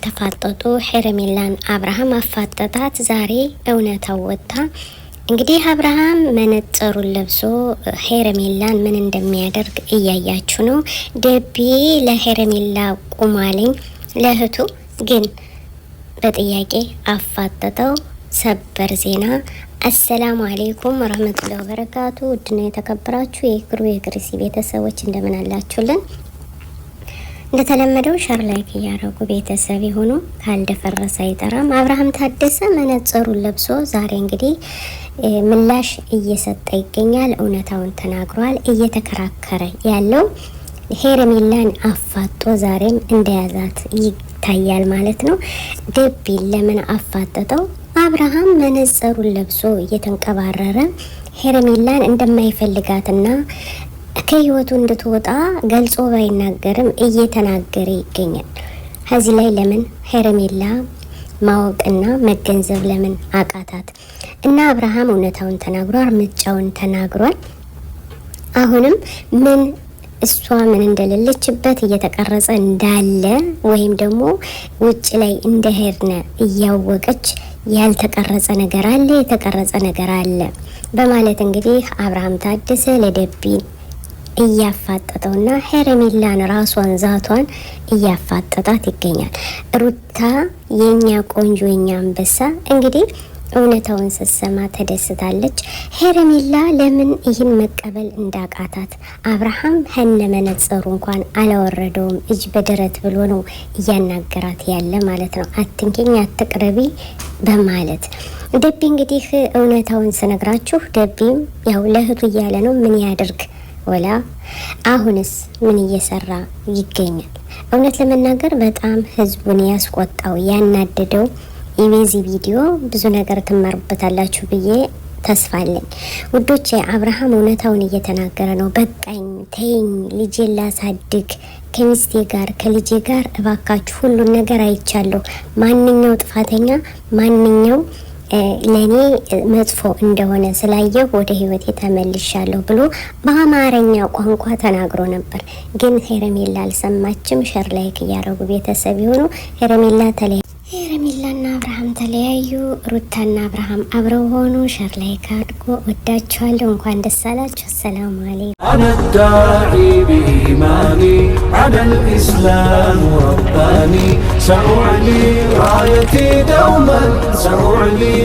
እየተፋጠጡ ሄረሜላን አብርሃም አፋጠጣት። ዛሬ እውነታው ወጣ። እንግዲህ አብርሃም መነጽሩን ለብሶ ሄረሜላን ምን እንደሚያደርግ እያያችሁ ነው። ደቢ ለሄረሜላ ቁማልኝ ለእህቱ ግን በጥያቄ አፋጠጠው። ሰበር ዜና። አሰላሙ አሌይኩም ወረህመቱላሂ ወበረካቱ። ውድና የተከበራችሁ የክሩ የክሪሲ ቤተሰቦች እንደምን አላችሁልን? እንደተለመደው ሸር ላይክ እያደረጉ ቤተሰብ የሆኑ ካልደፈረሰ አይጠራም። አብርሃም ታደሰ መነጽሩን ለብሶ ዛሬ እንግዲህ ምላሽ እየሰጠ ይገኛል። እውነታውን ተናግሯል። እየተከራከረ ያለው ሄረሜላን አፋጦ ዛሬም እንደያዛት ይታያል ማለት ነው። ደቢን ለምን አፋጠጠው? አብርሃም መነጽሩን ለብሶ እየተንቀባረረ ሄረሜላን እንደማይፈልጋትና ከህይወቱ እንድትወጣ ገልጾ ባይናገርም እየተናገረ ይገኛል። ከዚህ ላይ ለምን ሄረሜላ ማወቅና መገንዘብ ለምን አቃታት? እና አብርሃም እውነታውን ተናግሯል፣ እርምጃውን ተናግሯል። አሁንም ምን እሷ ምን እንደሌለችበት እየተቀረጸ እንዳለ ወይም ደግሞ ውጭ ላይ እንደሄድነ እያወቀች ያልተቀረጸ ነገር አለ፣ የተቀረጸ ነገር አለ በማለት እንግዲህ አብርሃም ታደሰ ለደቢ እያፋጠጠውና ሄረሜላን ራሷን ዛቷን እያፋጠጣት ይገኛል። ሩታ የኛ ቆንጆ የኛ አንበሳ እንግዲህ እውነታውን ስትሰማ ተደስታለች። ሄረሜላ ለምን ይህን መቀበል እንዳቃታት አብርሃም ሀነ መነጽሩ እንኳን አላወረደውም። እጅ በደረት ብሎ ነው እያናገራት ያለ ማለት ነው። አትንኪኝ፣ አትቅረቢ በማለት ደቢ እንግዲህ እውነታውን ስነግራችሁ ደቢም ያው ለእህቱ እያለ ነው። ምን ያድርግ ወላ አሁንስ ምን እየሰራ ይገኛል? እውነት ለመናገር በጣም ህዝቡን ያስቆጣው ያናደደው የዚህ ቪዲዮ ብዙ ነገር ትማሩበታላችሁ ብዬ ተስፋለኝ ውዶቼ። አብርሃም እውነታውን እየተናገረ ነው። በቃኝ፣ ተይኝ፣ ልጄን ላሳድግ ከሚስቴ ጋር ከልጄ ጋር እባካችሁ ሁሉን ነገር አይቻለሁ። ማንኛው ጥፋተኛ ማንኛው ለኔ መጥፎ እንደሆነ ስላየው ወደ ህይወቴ ተመልሻለሁ ብሎ በአማርኛ ቋንቋ ተናግሮ ነበር። ግን ሄረሜላ አልሰማችም። ሸር ላይክ እያደረጉ ቤተሰብ የሆኑ ሄረሜላና አብርሃም ተለያዩ። ሩታና አብርሃም አብረው ሆኑ። ሸር ላይክ አድርጎ ወዳችኋለሁ። እንኳን ደስ አላችሁ። ሰላም አለይኩም። أنا الداعي بإيماني على الإسلام رباني سأعلي رايتي دوما سأعلي